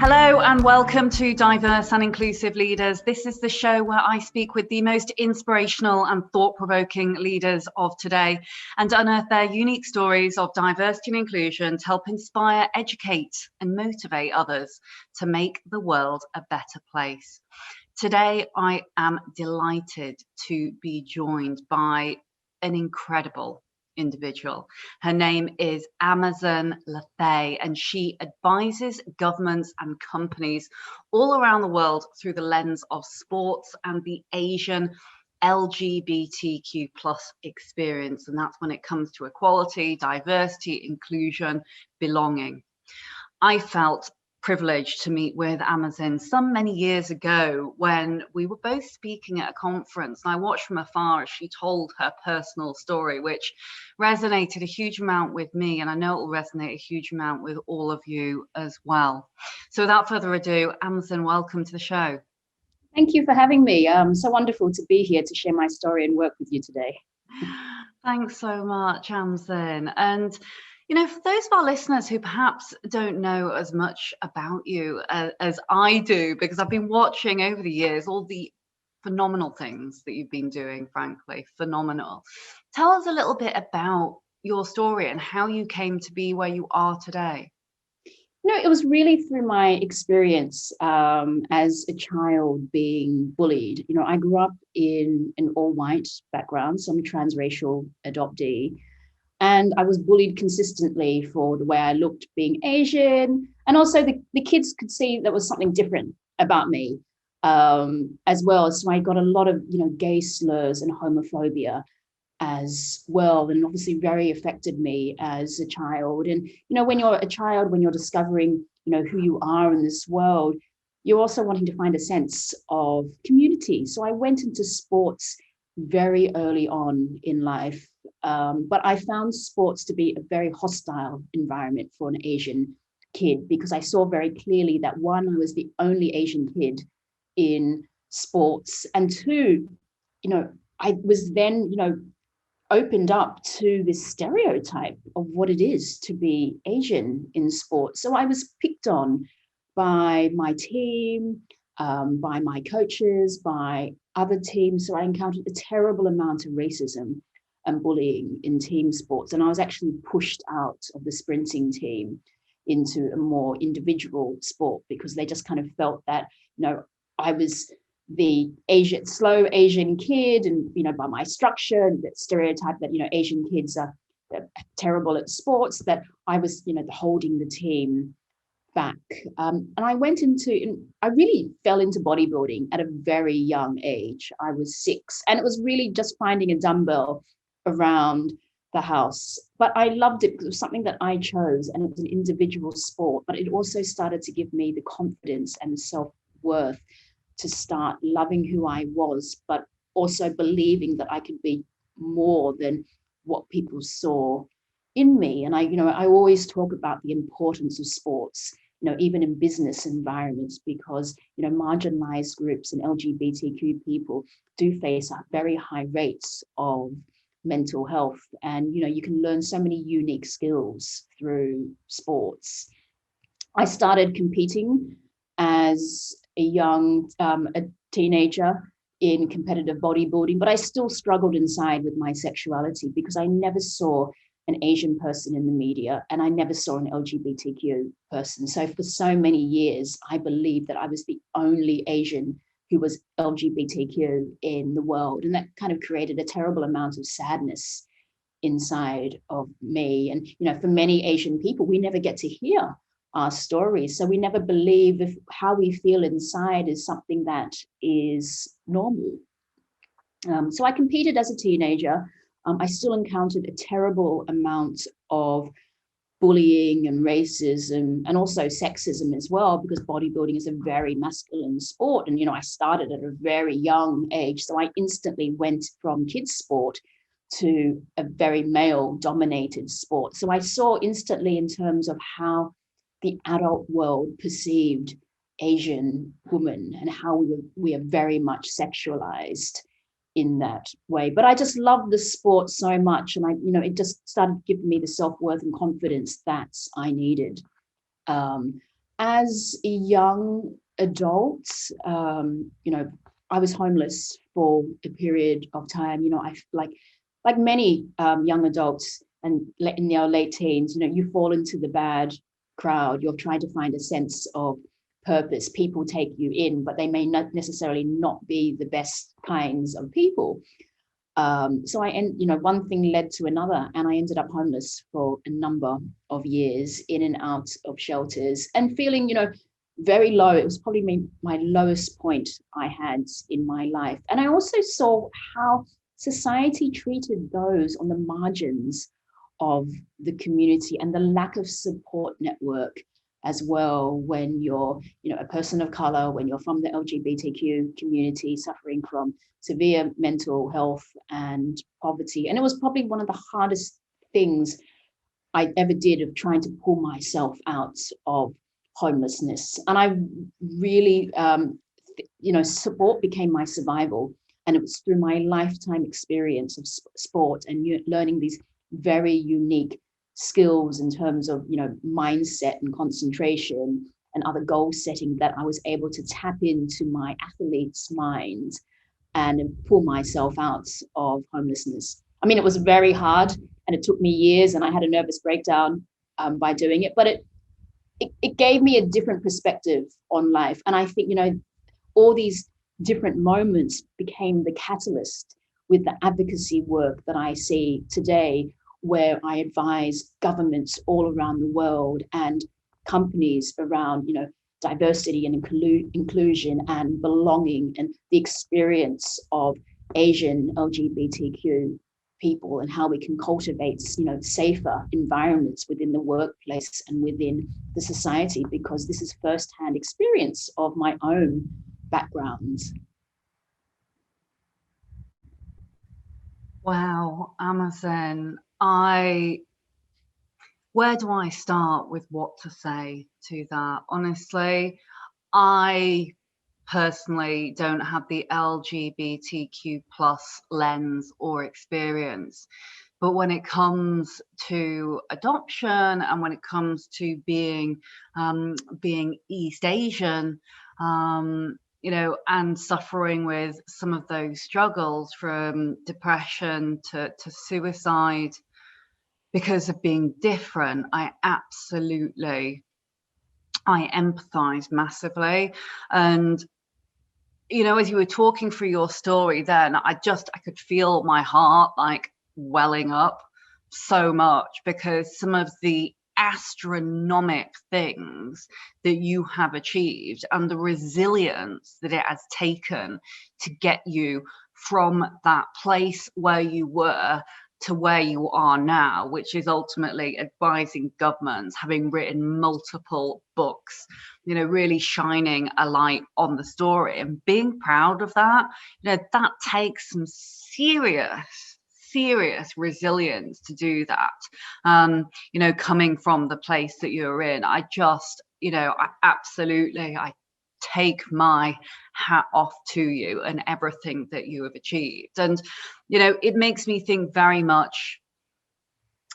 Hello and welcome to Diverse and Inclusive Leaders. This is the show where I speak with the most inspirational and thought-provoking leaders of today and unearth their unique stories of diversity and inclusion to help inspire, educate and motivate others to make the world a better place. Today, I am delighted to be joined by an incredible individual. Her name is Amazin LeThi, and she advises governments and companies all around the world through the lens of sports and the Asian LGBTQ plus experience. And that's when it comes to equality, diversity, inclusion, belonging. I felt privileged to meet with Amazin some many years ago when we were both speaking at a conference, and I watched from afar as she told her personal story, which resonated a huge amount with me, and I know it will resonate a huge amount with all of you as well. So without further ado, Amazin, welcome to the show. Thank you for having me. So wonderful to be here to share my story and work with you today. Thanks so much, Amazin. And you know, for those of our listeners who perhaps don't know as much about you as I do, because I've been watching over the years all the phenomenal things that you've been doing, frankly, phenomenal. Tell us a little bit about your story and how you came to be where you are today. No, it was really through my experience as a child being bullied. You know, I grew up in an all-white background, so I'm a transracial adoptee. And I was bullied consistently for the way I looked being Asian. And also the kids could see there was something different about me as well. So I got a lot of, gay slurs and homophobia as well. And obviously very affected me as a child. And, when you're a child, when you're discovering, who you are in this world, you're also wanting to find a sense of community. So I went into sports very early on in life. But I found sports to be a very hostile environment for an Asian kid, because I saw very clearly that one, I was the only Asian kid in sports, and two, I was then, opened up to this stereotype of what it is to be Asian in sports. So I was picked on by my team, by my coaches, by other teams. So I encountered a terrible amount of racism and bullying in team sports. And I was actually pushed out of the sprinting team into a more individual sport, because they just kind of felt that, I was the slow Asian kid, and, by my structure, that stereotype that, Asian kids are terrible at sports, that I was, holding the team back. And I really fell into bodybuilding at a very young age. I was 6, and it was really just finding a dumbbell around the house. But I loved it because it was something that I chose, and it was an individual sport, but it also started to give me the confidence and the self-worth to start loving who I was, but also believing that I could be more than what people saw in me. And I always talk about the importance of sports, even in business environments, because, marginalized groups and LGBTQ people do face very high rates of mental health. And, you can learn so many unique skills through sports. I started competing as a teenager in competitive bodybuilding, but I still struggled inside with my sexuality, because I never saw an Asian person in the media, and I never saw an LGBTQ person. So for so many years, I believed that I was the only Asian who was LGBTQ in the world. And that kind of created a terrible amount of sadness inside of me. And, for many Asian people, we never get to hear our stories. So we never believe if how we feel inside is something that is normal. So I competed as a teenager. I still encountered a terrible amount of bullying and racism, and also sexism as well, because bodybuilding is a very masculine sport. And, I started at a very young age. So I instantly went from kids sport to a very male dominated sport. So I saw instantly in terms of how the adult world perceived Asian women, and how we are very much sexualized in that way. But I just love the sport so much, and it just started giving me the self-worth and confidence that I needed. As a young adult, I was homeless for a period of time. I like many young adults and in their late teens, you fall into the bad crowd. You're trying to find a sense of purpose. People take you in, but they may not necessarily not be the best kinds of people. So one thing led to another, and I ended up homeless for a number of years, in and out of shelters, and feeling, very low. It was probably my lowest point I had in my life. And I also saw how society treated those on the margins of the community, and the lack of support network as well, when you're, a person of color, when you're from the LGBTQ community, suffering from severe mental health and poverty. And it was probably one of the hardest things I ever did, of trying to pull myself out of homelessness. And I really, sport became my survival. And it was through my lifetime experience of sport and learning these very unique skills in terms of, mindset and concentration and other goal setting, that I was able to tap into my athlete's mind and pull myself out of homelessness. I mean, it was very hard, and it took me years, and I had a nervous breakdown by doing it, but it gave me a different perspective on life. And I think, all these different moments became the catalyst with the advocacy work that I see today, where I advise governments all around the world and companies around, diversity and inclusion and belonging, and the experience of Asian LGBTQ people, and how we can cultivate, safer environments within the workplace and within the society, because this is firsthand experience of my own background. Wow, Amazon, where do I start with what to say to that? Honestly, I personally don't have the LGBTQ plus lens or experience. But when it comes to adoption, and when it comes to being East Asian, and suffering with some of those struggles, from depression to suicide because of being different, I empathize massively. And as you were talking through your story then, I could feel my heart like welling up so much, because some of the astronomic things that you have achieved, and the resilience that it has taken to get you from that place where you were to where you are now, which is ultimately advising governments, having written multiple books, really shining a light on the story and being proud of that. That takes some serious resilience to do that. Coming from the place that you're in, I take my hat off to you and everything that you have achieved. And it makes me think very much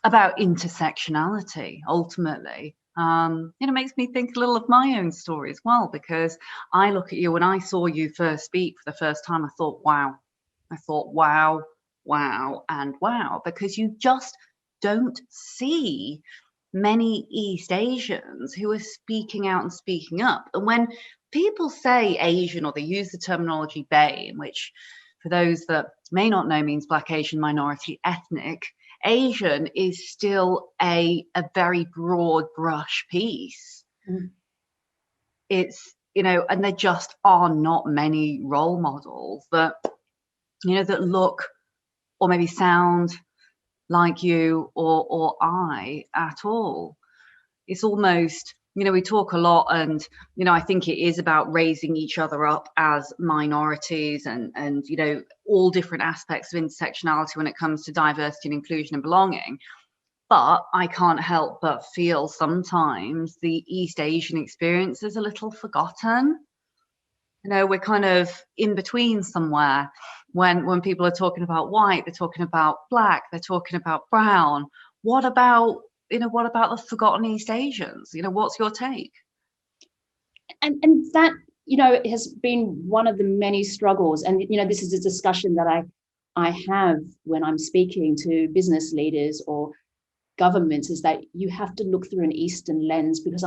about intersectionality ultimately. It makes me think a little of my own story as well, because I look at you, when I saw you first speak for the first time, I thought wow, and wow, because you just don't see many East Asians who are speaking out and speaking up. And when people say Asian, or they use the terminology BAME, which for those that may not know means Black, Asian, minority, ethnic, Asian is still a very broad brush piece. Mm. It's, and there just are not many role models that, that look or maybe sound like you or I at all. It's almost, we talk a lot, and I think it is about raising each other up as minorities, and all different aspects of intersectionality when it comes to diversity and inclusion and belonging. But I can't help but feel sometimes the East Asian experience is a little forgotten. We're kind of in between somewhere. When people are talking about white, they're talking about black, they're talking about brown. What about the forgotten East Asians? What's your take? And that, you know, has been one of the many struggles. And, you know, this is a discussion that I have when I'm speaking to business leaders or governments, is that you have to look through an Eastern lens, because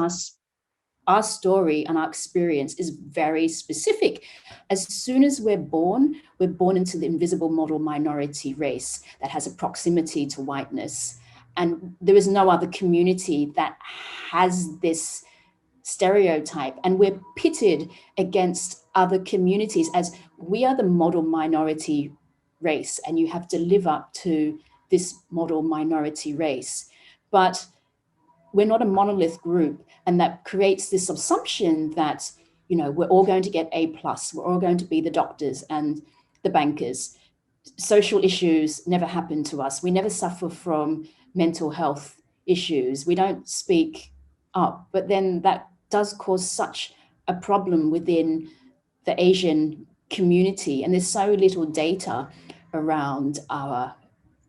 our story and our experience is very specific. As soon as we're born into the invisible model minority race that has a proximity to whiteness. And there is no other community that has this stereotype. And we're pitted against other communities as we are the model minority race, and you have to live up to this model minority race. But we're not a monolith group, and that creates this assumption that, you know, we're all going to get A+, we're all going to be the doctors and the bankers. Social issues never happen to us. We never suffer from mental health issues. We don't speak up. But then that does cause such a problem within the Asian community, and there's so little data around our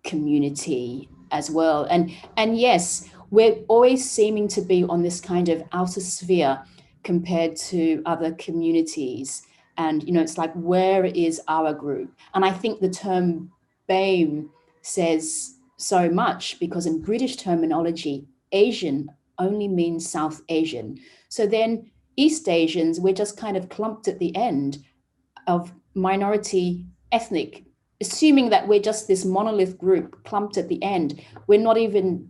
community as well. And yes, we're always seeming to be on this kind of outer sphere compared to other communities. And, you know, it's like, where is our group? And I think the term BAME says so much, because in British terminology, Asian only means South Asian. So then East Asians, we're just kind of clumped at the end of minority ethnic, assuming that we're just this monolith group clumped at the end. We're not even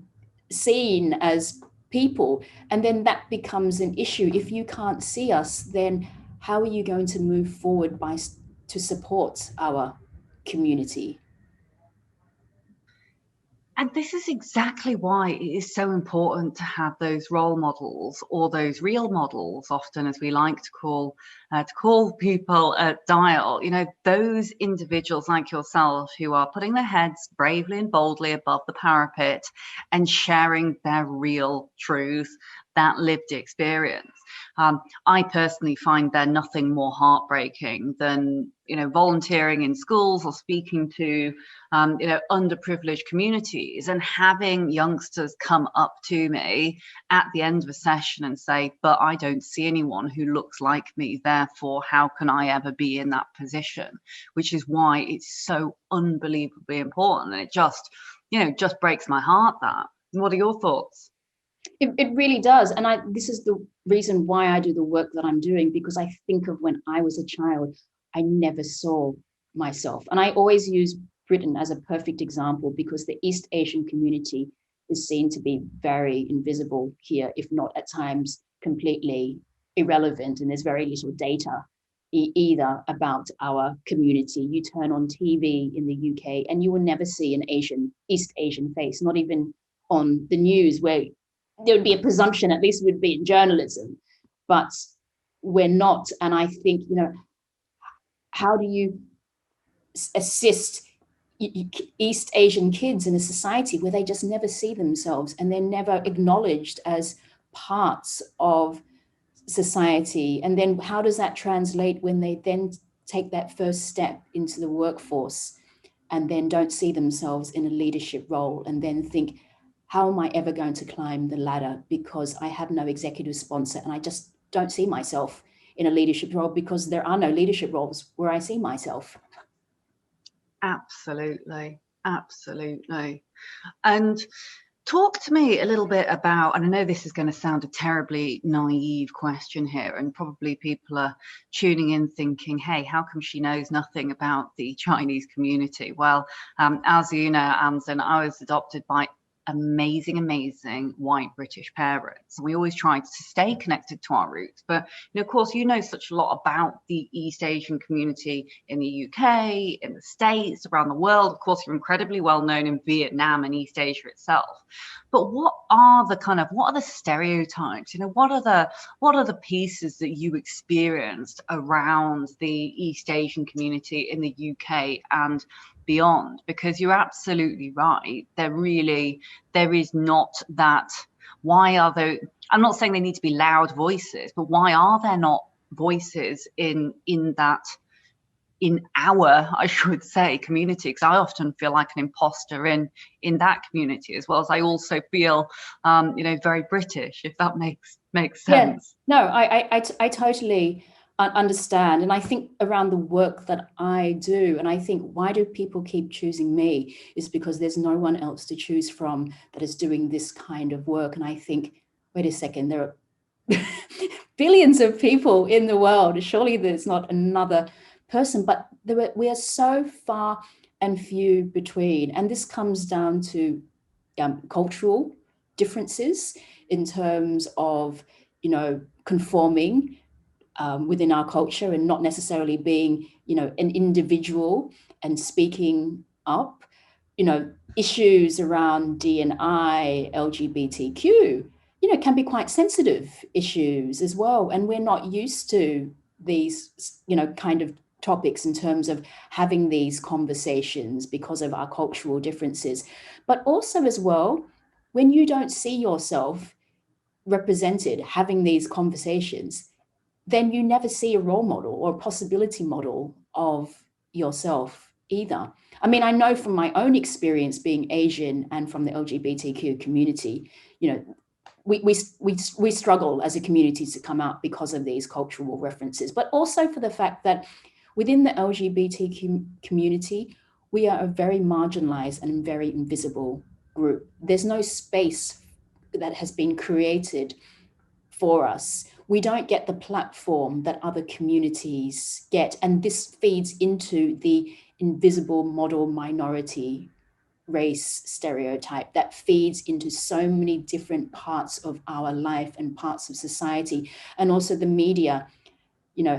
seen as people. And then that becomes an issue. If you can't see us, then how are you going to move forward to support our community? And this is exactly why it is so important to have those role models, or those real models, often, as we like to call people at Dial. You know, those individuals like yourself who are putting their heads bravely and boldly above the parapet and sharing their real truth, that lived experience. I personally find there nothing more heartbreaking than, you know, volunteering in schools or speaking to, you know, underprivileged communities, and having youngsters come up to me at the end of a session and say, but I don't see anyone who looks like me, therefore how can I ever be in that position? Which is why it's so unbelievably important. And it just, you know, just breaks my heart. That. What are your thoughts? It really does. And this is the reason why I do the work that I'm doing, because I think of when I was a child, I never saw myself. And I always use Britain as a perfect example, because the East Asian community is seen to be very invisible here, if not at times completely irrelevant. And there's very little data either about our community. You turn on TV in the UK and you will never see an East Asian face, not even on the news, where there would be a presumption, at least it would be in journalism, but we're not. And I think, you know, how do you assist East Asian kids in a society where they just never see themselves, and they're never acknowledged as parts of society? And then how does that translate when they then take that first step into the workforce and then don't see themselves in a leadership role, and then think, how am I ever going to climb the ladder, because I have no executive sponsor and I just don't see myself in a leadership role, because there are no leadership roles where I see myself. Absolutely, absolutely. And talk to me a little bit about, and I know this is going to sound a terribly naive question here, and probably people are tuning in thinking, hey, how come she knows nothing about the Chinese community? Well, as you know, Amazin, I was adopted by amazing white British parents, and we always tried to stay connected to our roots. But, you know, of course, you know such a lot about the East Asian community in the UK, in the States, around the world. Of course, you're incredibly well known in Vietnam and East Asia itself. But what are the stereotypes? You know, what are the pieces that you experienced around the East Asian community in the UK and beyond? Because you're absolutely right. There is not that. Why are there? I'm not saying they need to be loud voices, but why are there not voices in that in our, I should say, community, because I often feel like an imposter in that community, as well as I also feel, very British, if that makes sense. Yeah, no, I totally understand. And I think around the work that I do, and I think why do people keep choosing me is because there's no one else to choose from that is doing this kind of work. And I think, wait a second, there are billions of people in the world. Surely there's not another person, but we are so far and few between. And this comes down to cultural differences in terms of, conforming within our culture and not necessarily being, an individual and speaking up, issues around D&I, LGBTQ, can be quite sensitive issues as well. And we're not used to these, kind of topics in terms of having these conversations because of our cultural differences. But also as well, when you don't see yourself represented having these conversations, then you never see a role model or a possibility model of yourself either. I mean, I know from my own experience being Asian and from the LGBTQ community, we struggle as a community to come out because of these cultural references, but also for the fact that within the LGBTQ community, we are a very marginalized and very invisible group. There's no space that has been created for us. We don't get the platform that other communities get. And this feeds into the invisible model minority race stereotype that feeds into so many different parts of our life and parts of society. And also the media,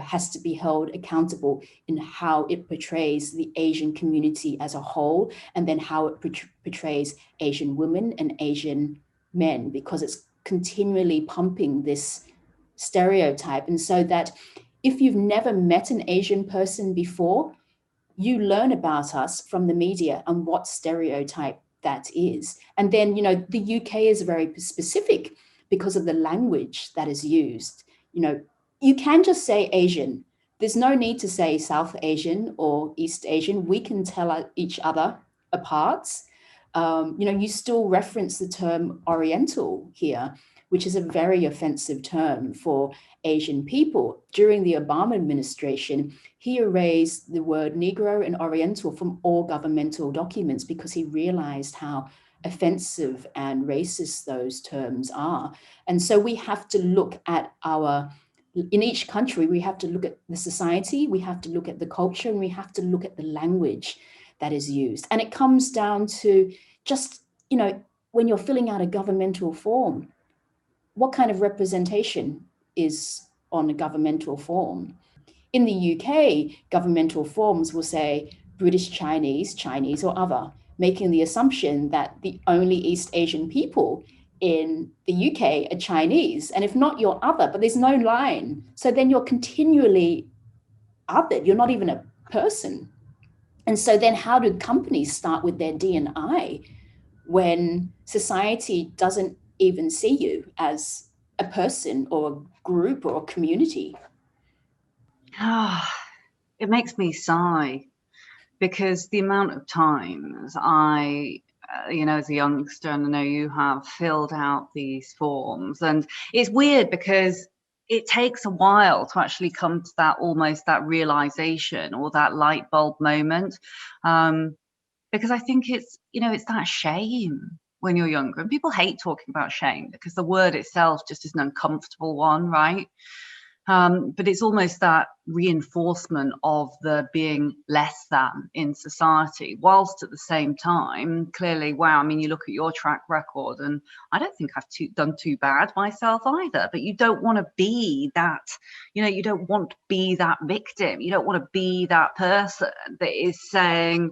has to be held accountable in how it portrays the Asian community as a whole, and then how it portrays Asian women and Asian men, because it's continually pumping this stereotype. And so that if you've never met an Asian person before, you learn about us from the media and what stereotype that is. And then, the UK is very specific because of the language that is used. You can just say Asian. There's no need to say South Asian or East Asian. We can tell each other apart. You still reference the term Oriental here, which is a very offensive term for Asian people. During the Obama administration, he erased the word Negro and Oriental from all governmental documents because he realized how offensive and racist those terms are. And so we have to look at in each country, we have to look at the society, we have to look at the culture, and we have to look at the language that is used. And it comes down to just, when you're filling out a governmental form, what kind of representation is on a governmental form? In the UK, governmental forms will say British Chinese, Chinese or other, making the assumption that the only East Asian people in the UK are Chinese. And if not, you're other, but there's no line. So then you're continually othered. You're not even a person. And so then how do companies start with their D&I when society doesn't even see you as a person or a group or a community? It makes me sigh, because the amount of times I, as a youngster, and I know you have, filled out these forms, and it's weird because it takes a while to actually come to that realization or that light bulb moment, because I think it's that shame when you're younger, and people hate talking about shame because the word itself just is an uncomfortable one, right? But it's almost that reinforcement of the being less than in society, whilst at the same time, clearly, wow, I mean, you look at your track record, and I don't think I've done too bad myself either, but you don't want to be that, you don't want to be that victim. You don't want to be that person that is saying,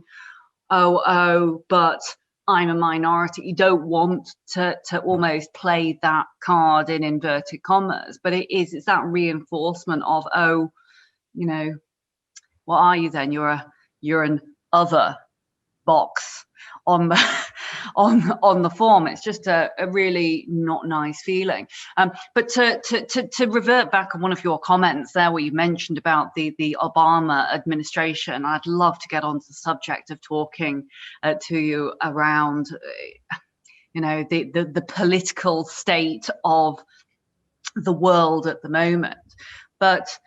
oh, but I'm a minority. You don't want to almost play that card in inverted commas, but it's that reinforcement of, what are you then? You're an other. box on the on the form. It's just a really not nice feeling. But to revert back on one of your comments there, where you mentioned about the Obama administration, I'd love to get onto the subject of talking to you around the political state of the world at the moment. But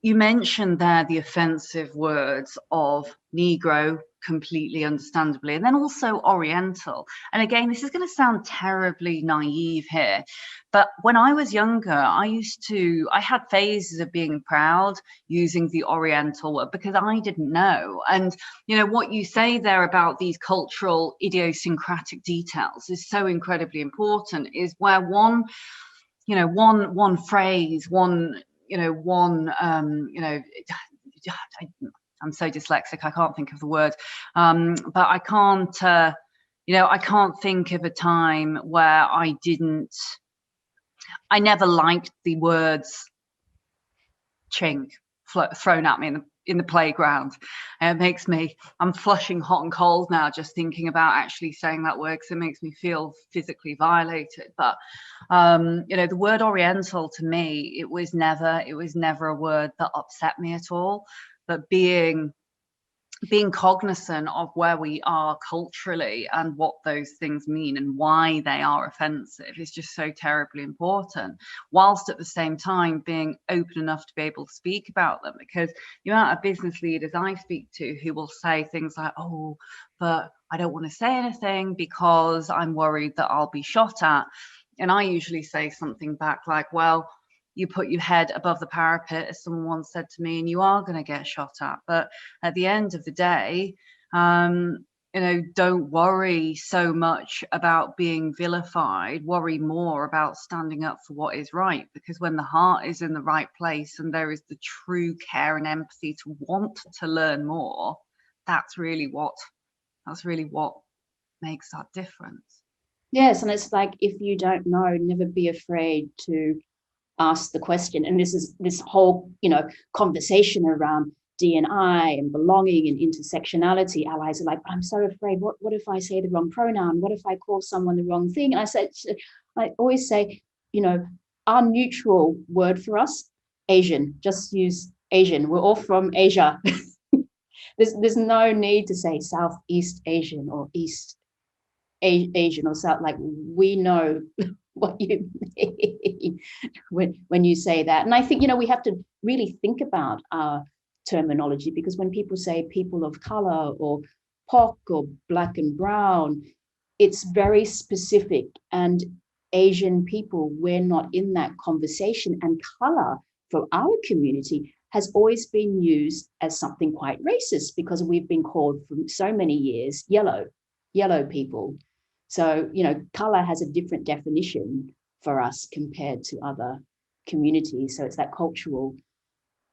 you mentioned there the offensive words of Negro, completely understandably, and then also Oriental. And again, this is going to sound terribly naive here, but when I was younger, I had phases of being proud using the Oriental word because I didn't know. And what you say there about these cultural idiosyncratic details is so incredibly important, is where one phrase, I'm so dyslexic, I can't think of the word, but I can't think of a time where I never liked the words ching thrown at me in the playground. I'm flushing hot and cold now just thinking about actually saying that word, because it makes me feel physically violated. But the word Oriental, to me, it was never a word that upset me at all. But being cognizant of where we are culturally and what those things mean and why they are offensive is just so terribly important, whilst at the same time being open enough to be able to speak about them. Because the amount of business leaders I speak to who will say things like, oh, but I don't want to say anything because I'm worried that I'll be shot at. And I usually say something back like, well, you put your head above the parapet, as someone once said to me, and you are going to get shot at. But at the end of the day, don't worry so much about being vilified. Worry more about standing up for what is right, because when the heart is in the right place and there is the true care and empathy to want to learn more, that's really what makes that difference. Yes, and it's like, if you don't know, never be afraid to ask the question. And this whole conversation around D&I and belonging and intersectionality. Allies are like, I'm so afraid, what if I say the wrong pronoun, what if I call someone the wrong thing? And I always say, our neutral word for us, Asian, just use Asian. We're all from Asia. there's no need to say Southeast Asian or East Asian or South. Like, we know what you mean when you say that. And I think we have to really think about our terminology, because when people say people of color or POC or black and brown, it's very specific. And Asian people, we're not in that conversation. And color for our community has always been used as something quite racist, because we've been called for so many years yellow people. So, color has a different definition for us compared to other communities. So it's that cultural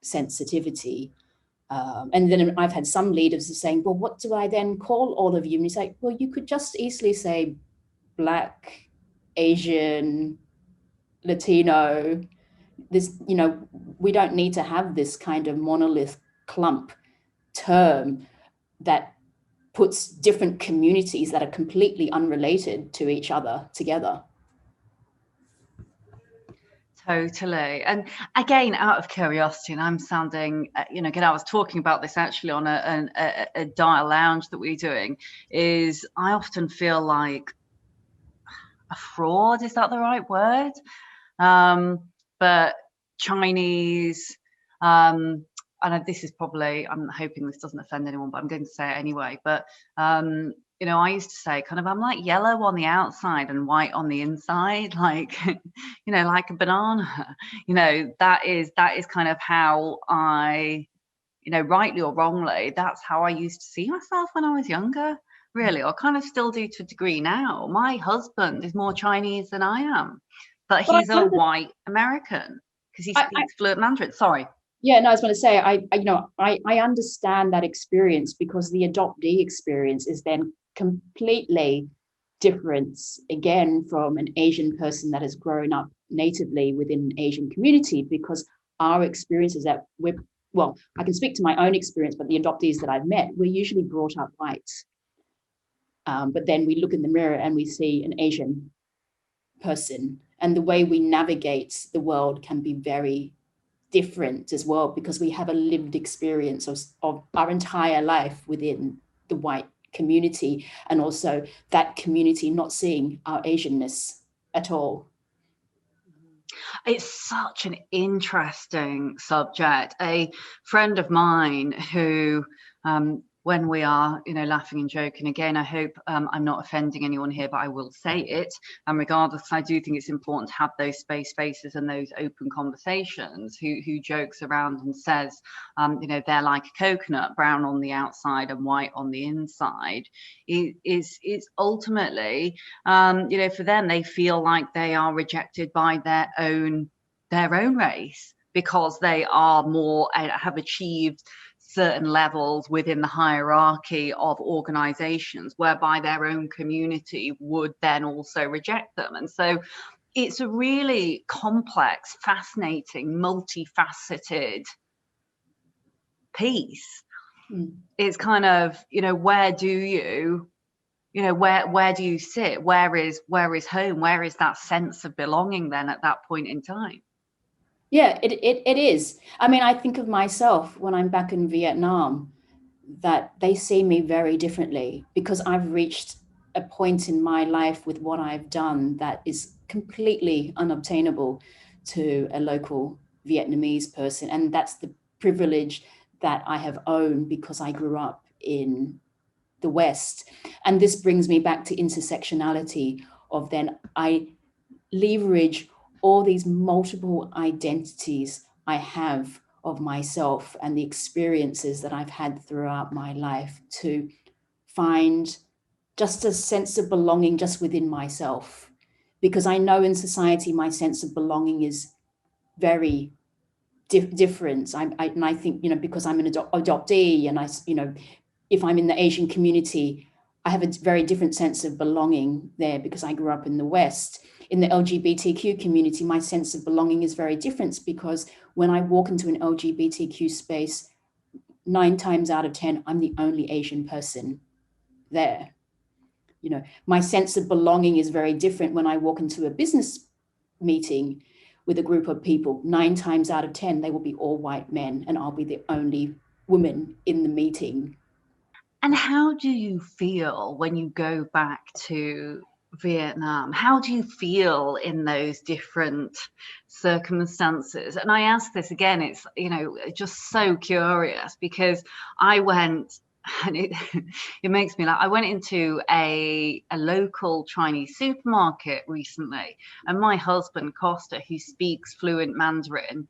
sensitivity. And then I've had some leaders saying, well, what do I then call all of you? And you say, well, you could just easily say Black, Asian, Latino. This, we don't need to have this kind of monolith clump term that puts different communities that are completely unrelated to each other together. Totally. And again, out of curiosity, and I'm sounding, again, I was talking about this actually on a dial lounge that we're doing, is I often feel like a fraud, is that the right word? But Chinese, and this is probably, I'm hoping this doesn't offend anyone, but I'm going to say it anyway. But, I used to say kind of, I'm like yellow on the outside and white on the inside, like, like a banana. That is kind of how I, rightly or wrongly, that's how I used to see myself when I was younger, really, or kind of still do to a degree now. My husband is more Chinese than I am, but he's a white American because he speaks fluent Mandarin. Sorry. Yeah, no, I was going to say, I understand that experience, because the adoptee experience is then completely different, again, from an Asian person that has grown up natively within an Asian community, because our experience is that I can speak to my own experience, but the adoptees that I've met, we're usually brought up white. But then we look in the mirror and we see an Asian person, and the way we navigate the world can be very different as well, because we have a lived experience of our entire life within the white community, and also that community not seeing our Asianness at all. It's such an interesting subject. A friend of mine who, when we are, laughing and joking, again, I hope I'm not offending anyone here, but I will say it. And regardless, I do think it's important to have those spaces and those open conversations. Who jokes around and says, they're like a coconut, brown on the outside and white on the inside. It's ultimately, for them, they feel like they are rejected by their own race, because they are more, have achieved certain levels within the hierarchy of organizations, whereby their own community would then also reject them. And so it's a really complex, fascinating, multifaceted piece. It's kind of, where do you sit? Where is home? Where is that sense of belonging then at that point in time? Yeah, it is. I mean, I think of myself when I'm back in Vietnam, that they see me very differently, because I've reached a point in my life with what I've done that is completely unobtainable to a local Vietnamese person. And that's the privilege that I have owned because I grew up in the West. And this brings me back to intersectionality of then I leverage all these multiple identities I have of myself and the experiences that I've had throughout my life to find just a sense of belonging just within myself. Because I know in society, my sense of belonging is very different. And I think, because I'm an adoptee, and if I'm in the Asian community, I have a very different sense of belonging there because I grew up in the West. In the LGBTQ community, my sense of belonging is very different, because when I walk into an LGBTQ space, 9 times out of 10, I'm the only Asian person there. My sense of belonging is very different when I walk into a business meeting with a group of people. 9 times out of 10, they will be all white men, and I'll be the only woman in the meeting. And how do you feel when you go back to Vietnam? How do you feel in those different circumstances? And I ask this again, it's, just so curious, because I went, and it makes me laugh. I went into a local Chinese supermarket recently, and my husband, Costa, who speaks fluent Mandarin,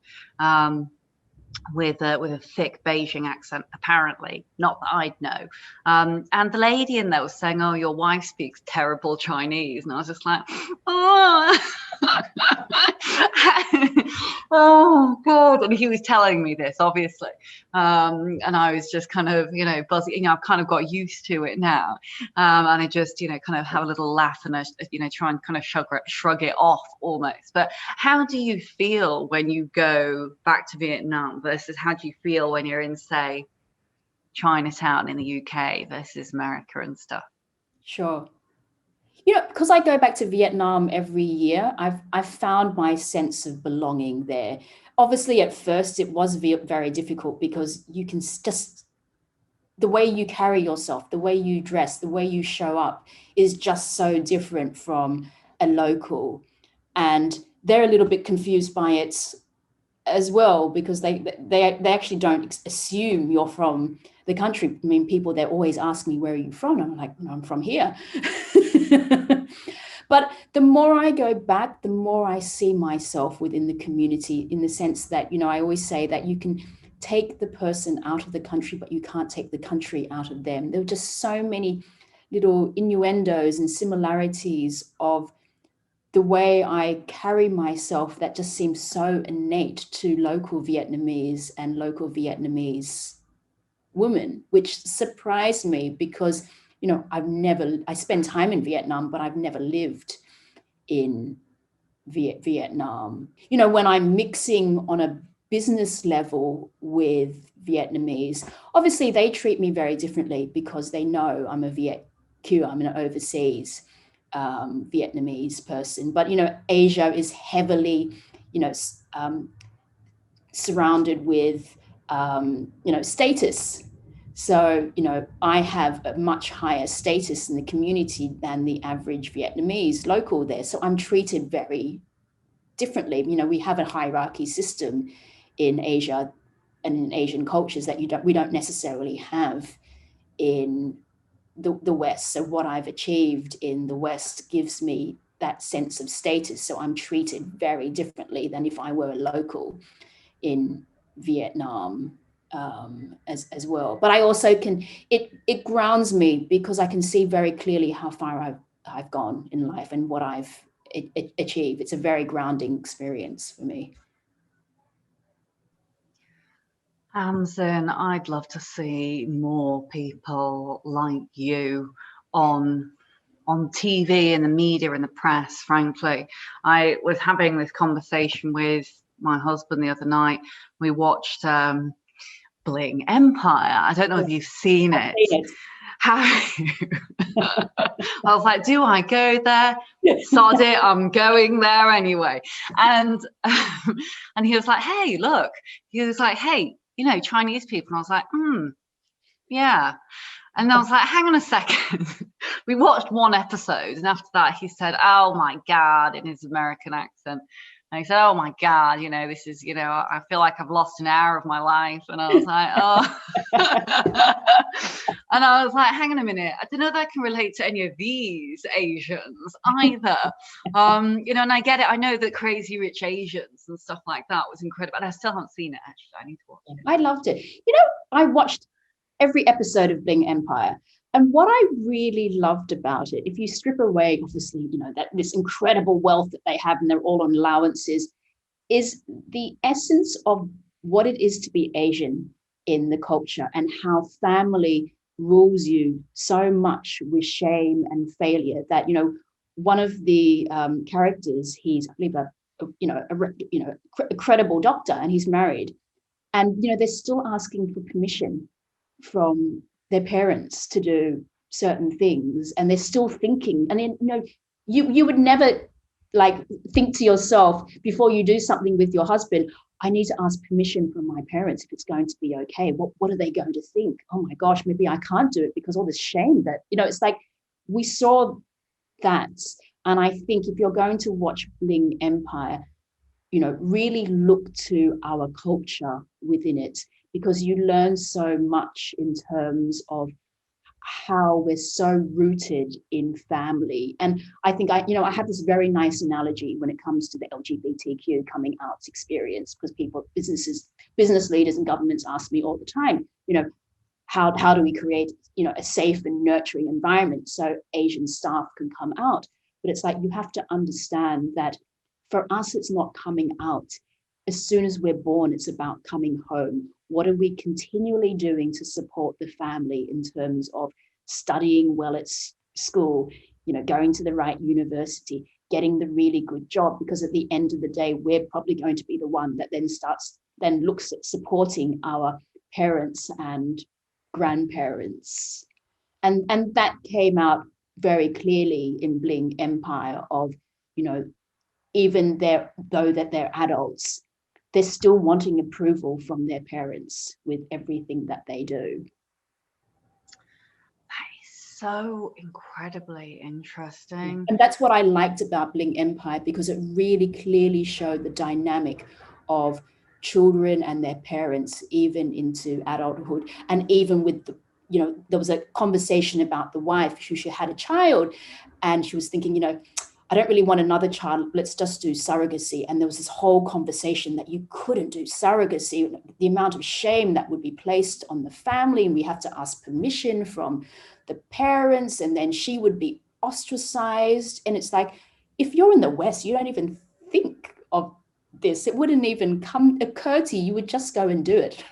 with a thick Beijing accent, apparently, not that I'd know. And the lady in there was saying, "Oh, your wife speaks terrible Chinese," and I was just like, "Oh, oh God!" And he was telling me this, obviously, and I was just kind of, buzzing. I've kind of got used to it now, and I just, kind of have a little laugh and, try and kind of shrug it off almost. But how do you feel when you go back to Vietnam versus how do you feel when you're in, say, Chinatown in the UK versus America and stuff? Sure. Because I go back to Vietnam every year, I've found my sense of belonging there. Obviously, at first, it was very difficult, because you can just, the way you carry yourself, the way you dress, the way you show up is just so different from a local. And they're a little bit confused by it as well, because they actually don't assume you're from the country. I mean, people, they always ask me, "Where are you from?" And I'm like, "No, I'm from here." But the more I go back, the more I see myself within the community, in the sense that, I always say that you can take the person out of the country, but you can't take the country out of them. There are just so many little innuendos and similarities of the way I carry myself that just seems so innate to local Vietnamese and local Vietnamese women, which surprised me, because, I spend time in Vietnam, but I've never lived in Vietnam. When I'm mixing on a business level with Vietnamese, obviously they treat me very differently, because they know I'm a Q, I'm an overseas Vietnamese person, but Asia is heavily surrounded with status. So I have a much higher status in the community than the average Vietnamese local there, so I'm treated very differently. We have a hierarchy system in Asia and in Asian cultures that we don't necessarily have in the West. So what I've achieved in the West gives me that sense of status. So I'm treated very differently than if I were a local in Vietnam as well. But I also it grounds me because I can see very clearly how far I've gone in life and what I've achieved. It's a very grounding experience for me. Amazin, I'd love to see more people like you on TV and the media and the press, frankly. I was having this conversation with my husband the other night. We watched Bling Empire. I don't know if you've seen it. Have you? I was like, do I go there? Sod it, I'm going there anyway. And he was like, hey, look. He was like, hey, Chinese people. And I was like, yeah. And I was like, hang on a second. We watched one episode, and after that he said, oh my God, in his American accent. And he said, oh my God, this is, I feel like I've lost an hour of my life. And I was like, oh. And I was like, hang on a minute. I don't know that I can relate to any of these Asians either. And I get it. I know that Crazy Rich Asians and stuff like that was incredible. And I still haven't seen it, actually. I need to watch it. I loved it. I watched every episode of Bling Empire. And what I really loved about it, if you strip away, obviously, that this incredible wealth that they have and they're all on allowances, is the essence of what it is to be Asian in the culture and how family rules you so much with shame and failure that, one of the characters, he's, I believe, a credible doctor, and he's married. And, they're still asking for permission from their parents to do certain things, and they're still thinking. And then, you would never think to yourself before you do something with your husband, I need to ask permission from my parents if it's going to be okay. What are they going to think? Oh my gosh, maybe I can't do it because all this shame that, it's like we saw that. And I think if you're going to watch Bling Empire, really look to our culture within it, because you learn so much in terms of how we're so rooted in family. And I think I have this very nice analogy when it comes to the LGBTQ coming out experience, because business leaders and governments ask me all the time, how do we create, a safe and nurturing environment so Asian staff can come out? But it's like, you have to understand that for us, it's not coming out. As soon as we're born, it's about coming home. What are we continually doing to support the family in terms of studying well at school, going to the right university, getting the really good job? Because at the end of the day, we're probably going to be the one that then looks at supporting our parents and grandparents. And that came out very clearly in Bling Empire of, even though that they're adults, they're still wanting approval from their parents with everything that they do. That is so incredibly interesting. And that's what I liked about Bling Empire, because it really clearly showed the dynamic of children and their parents, even into adulthood. And even with there was a conversation about the wife who she had a child, and she was thinking, I don't really want another child, let's just do surrogacy. And there was this whole conversation that you couldn't do surrogacy, the amount of shame that would be placed on the family, and we have to ask permission from the parents, and then she would be ostracized. And it's like, if you're in the West, you don't even think of this. It wouldn't even occur to you. You would just go and do it.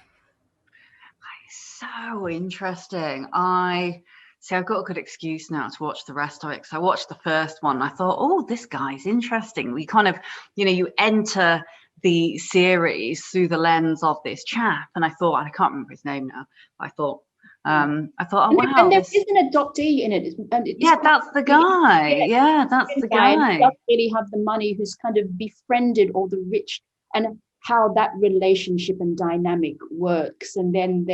So interesting. I've got a good excuse now to watch the rest of it, because I watched the first one and I thought, oh, this guy's interesting. We kind of, you enter the series through the lens of this chap, and I thought, I can't remember his name now, but I thought, I thought, oh wow, and there is an adoptee in it. And yeah, that's the guy. Yeah, that's the guy. Who doesn't really have the money, who's kind of befriended all the rich, and how that relationship and dynamic works. And then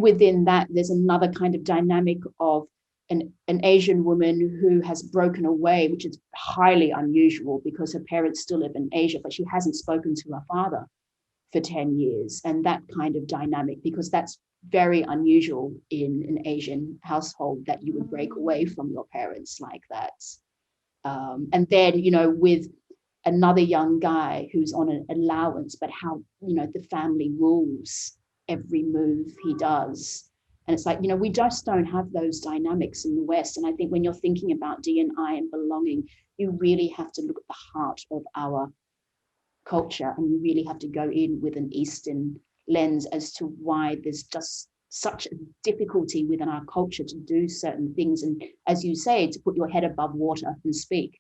within that, there's another kind of dynamic of an Asian woman who has broken away, which is highly unusual because her parents still live in Asia, but she hasn't spoken to her father for 10 years. And that kind of dynamic, because that's very unusual in an Asian household, that you would break away from your parents like that. And then, with another young guy who's on an allowance, but how, the family rules every move he does. And it's like, we just don't have those dynamics in the West. And I think when you're thinking about D&I and belonging, you really have to look at the heart of our culture, and you really have to go in with an Eastern lens as to why there's just such a difficulty within our culture to do certain things. And as you say, to put your head above water and speak.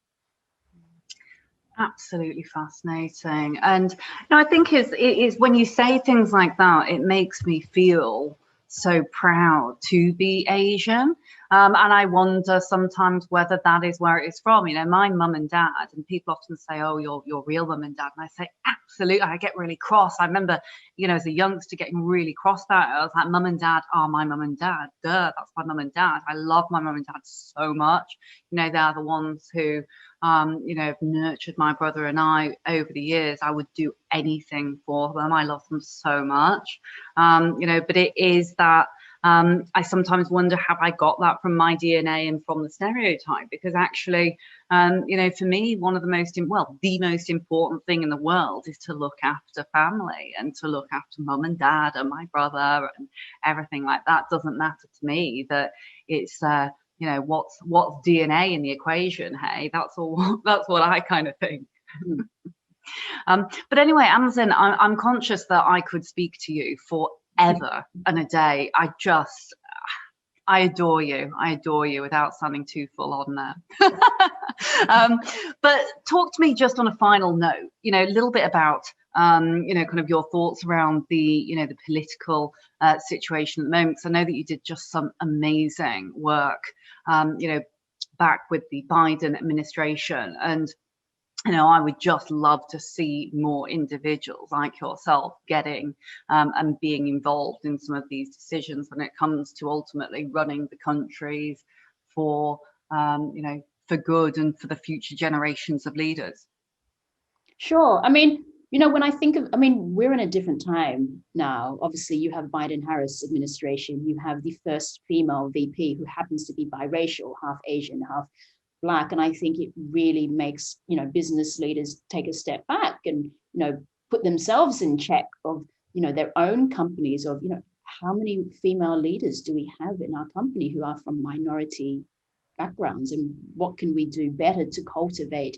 Absolutely fascinating. And I think it is when you say things like that, it makes me feel so proud to be Asian. And I wonder sometimes whether that is where it is from. My mum and dad, and people often say, oh, your real mum and dad. And I say, absolutely. I get really cross. I remember, as a youngster getting really cross about it. I was like, mum and dad are my mum and dad. Duh, that's my mum and dad. I love my mum and dad so much. They're the ones who, have nurtured my brother and I over the years. I would do anything for them. I love them so much. But it is that I sometimes wonder, have I got that from my DNA and from the stereotype? Because actually, for me, one of the most important thing in the world is to look after family and to look after mum and dad and my brother and everything like that. Doesn't matter to me that it's what's DNA in the equation. Hey, that's all. That's what I kind of think. But anyway, Amazin, I'm conscious that I could speak to you forever and a day. I adore you without sounding too full on there. But talk to me just on a final note, a little bit about, kind of your thoughts around the political situation at the moment. So I know that you did just some amazing work, back with the Biden administration. And I would just love to see more individuals like yourself getting and being involved in some of these decisions when it comes to ultimately running the countries for, for good and for the future generations of leaders. Sure. When I think of, we're in a different time now. Obviously, you have Biden-Harris administration. You have the first female VP who happens to be biracial, half Asian, half Black. And I think it really makes, business leaders take a step back and, put themselves in check of, their own companies, of, how many female leaders do we have in our company who are from minority backgrounds, and what can we do better to cultivate,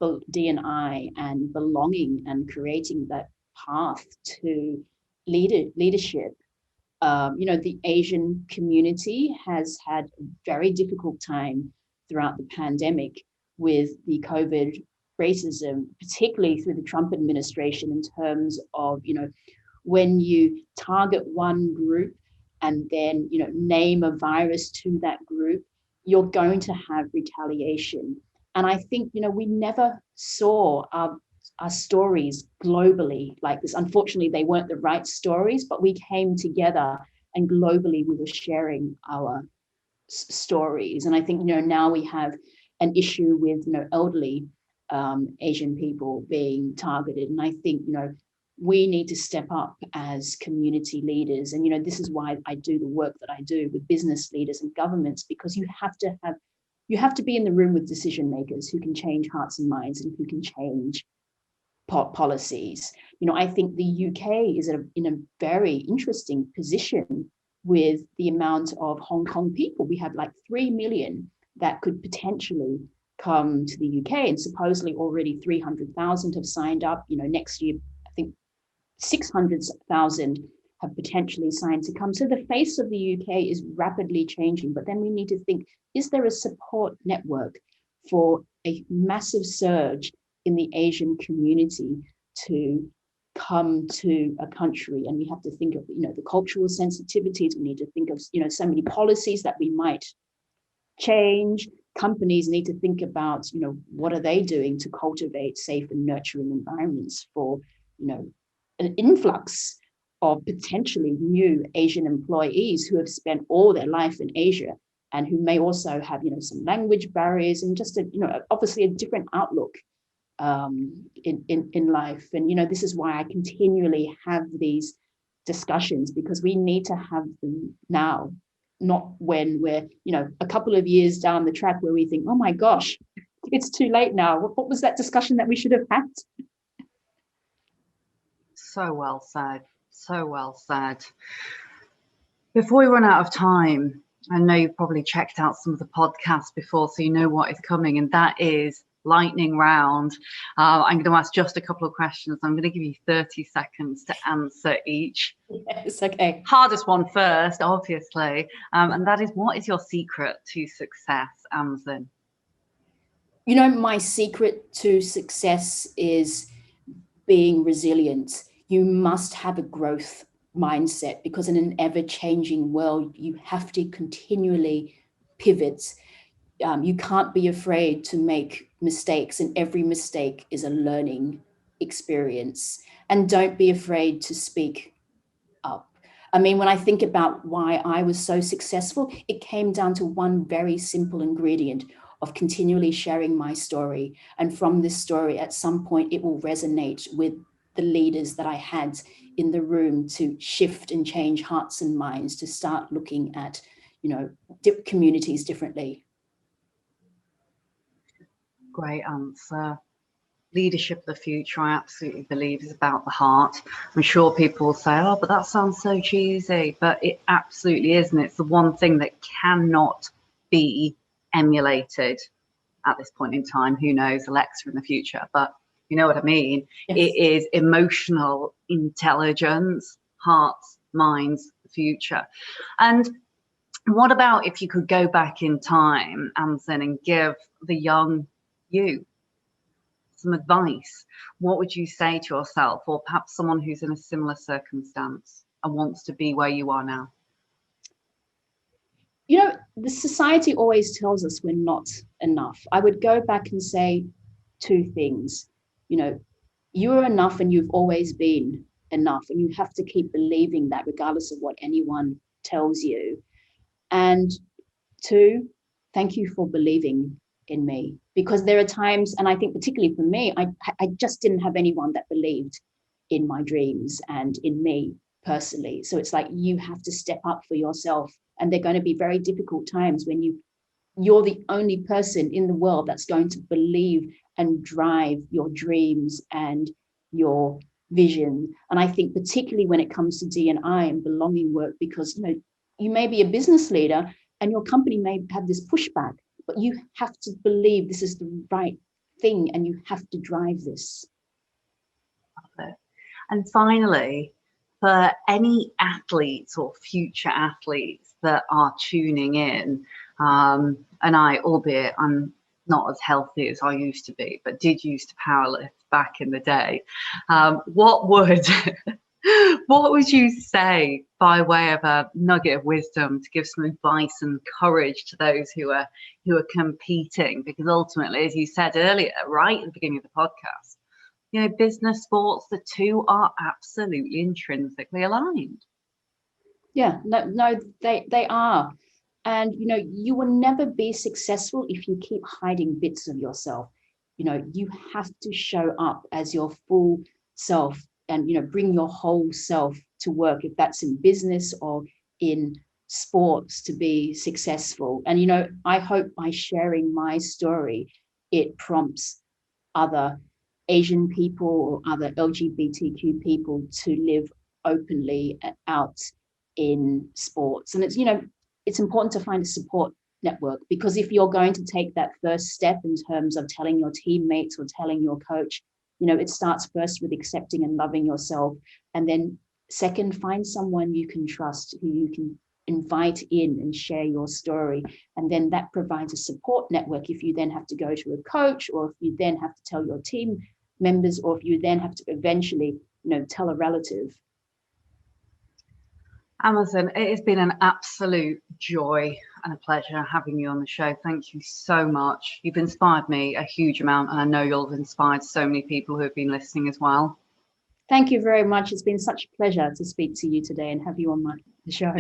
both D&I and belonging and creating that path to leadership. The Asian community has had a very difficult time throughout the pandemic with the COVID racism, particularly through the Trump administration, in terms of, when you target one group and then, name a virus to that group, you're going to have retaliation. And I think, we never saw our stories globally like this. Unfortunately, they weren't the right stories, but we came together and globally we were sharing our stories. And I think, now we have an issue with, elderly Asian people being targeted. And I think, we need to step up as community leaders. And, this is why I do the work that I do with business leaders and governments, because you have to be in the room with decision makers who can change hearts and minds and who can change policies. I think the UK is in a very interesting position with the amount of Hong Kong people. We have like 3 million that could potentially come to the UK, and supposedly already 300,000 have signed up. Next year, I think 600,000 have potentially signed to come. So the face of the UK is rapidly changing, but then we need to think, is there a support network for a massive surge in the Asian community to come to a country, and we have to think of, the cultural sensitivities. We need to think of, so many policies that we might change. Companies need to think about, what are they doing to cultivate safe and nurturing environments for, an influx of potentially new Asian employees who have spent all their life in Asia and who may also have, some language barriers and just obviously a different outlook in life. And this is why I continually have these discussions, because we need to have them now, not when we're a couple of years down the track where we think, oh my gosh, it's too late now. What was that discussion that we should have had? So well said. So well said. Before we run out of time, I know you've probably checked out some of the podcasts before, so you know what is coming, and that is lightning round. I'm going to ask just a couple of questions. I'm going to give you 30 seconds to answer each. Yes, okay. Hardest one first, obviously, and that is, what is your secret to success, Amazin? My secret to success is being resilient. You must have a growth mindset, because in an ever-changing world, you have to continually pivot. You can't be afraid to make mistakes, and every mistake is a learning experience. And don't be afraid to speak up. I mean, when I think about why I was so successful, it came down to one very simple ingredient of continually sharing my story. And from this story, at some point, it will resonate with the leaders that I had in the room to shift and change hearts and minds, to start looking at, communities differently. Great answer. Leadership of the future, I absolutely believe, is about the heart. I'm sure people will say, oh, but that sounds so cheesy, but it absolutely is. And it's the one thing that cannot be emulated at this point in time. Who knows, Alexa in the future, but you know what I mean? Yes. It is emotional intelligence, hearts, minds, the future. And what about if you could go back in time, Amazin, and give the young you some advice? What would you say to yourself, or perhaps someone who's in a similar circumstance and wants to be where you are now? The society always tells us we're not enough. I would go back and say two things. You are enough, and you've always been enough, and you have to keep believing that regardless of what anyone tells you. And two, thank you for believing in me, because there are times, and I think particularly for me, I just didn't have anyone that believed in my dreams and in me personally. So it's like, you have to step up for yourself, and they're going to be very difficult times when you're the only person in the world that's going to believe and drive your dreams and your vision. And I think particularly when it comes to D&I and belonging work, because you may be a business leader and your company may have this pushback, but you have to believe this is the right thing, and you have to drive this. Love it. And finally, for any athletes or future athletes that are tuning in, and albeit I'm not as healthy as I used to be, but did used to powerlift back in the day, what would you say by way of a nugget of wisdom to give some advice and courage to those who are competing? Because ultimately, as you said earlier, right at the beginning of the podcast, business, sports, the two are absolutely intrinsically aligned. Yeah, no, they are. And, you will never be successful if you keep hiding bits of yourself. You have to show up as your full self and, bring your whole self to work, if that's in business or in sports, to be successful. And, I hope by sharing my story, it prompts other Asian people or other LGBTQ people to live openly out in sports. And it's important to find a support network, because if you're going to take that first step in terms of telling your teammates or telling your coach, it starts first with accepting and loving yourself. And then second, find someone you can trust, who you can invite in and share your story. And then that provides a support network if you then have to go to a coach, or if you then have to tell your team members, or if you then have to eventually tell a relative. Amazin, it has been an absolute joy and a pleasure having you on the show. Thank you so much. You've inspired me a huge amount, and I know you'll have inspired so many people who have been listening as well. Thank you very much. It's been such a pleasure to speak to you today and have you on the show.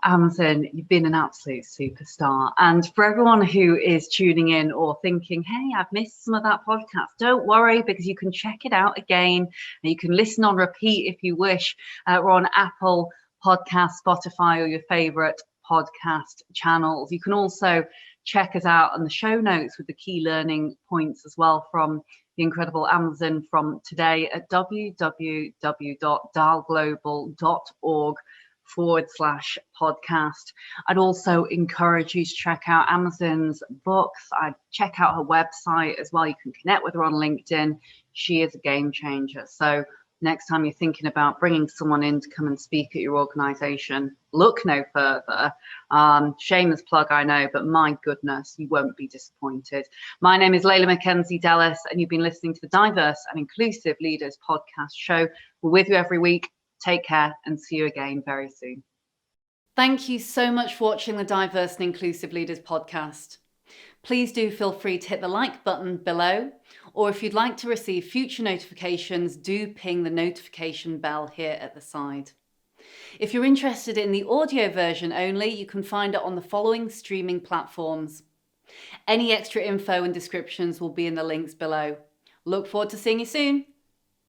Amazin, you've been an absolute superstar. And for everyone who is tuning in or thinking, hey, I've missed some of that podcast, don't worry, because you can check it out again. And you can listen on repeat if you wish. We're on Apple Podcasts, Spotify, or your favorite podcast channels. You can also check us out on the show notes with the key learning points as well from the incredible Amazin from today at www.dialglobal.org/podcast. I'd also encourage you to check out Amazin's books. I'd check out her website as well. You can connect with her on LinkedIn. She is a game changer. So next time you're thinking about bringing someone in to come and speak at your organization, look no further. Shameless plug, I know, but my goodness, you won't be disappointed. My name is Leila Mackenzie-Dellis, and you've been listening to the Diverse and Inclusive Leaders podcast show. We're with you every week. Take care and see you again very soon. Thank you so much for watching the Diverse and Inclusive Leaders podcast. Please do feel free to hit the like button below, or if you'd like to receive future notifications, do ping the notification bell here at the side. If you're interested in the audio version only, you can find it on the following streaming platforms. Any extra info and descriptions will be in the links below. Look forward to seeing you soon.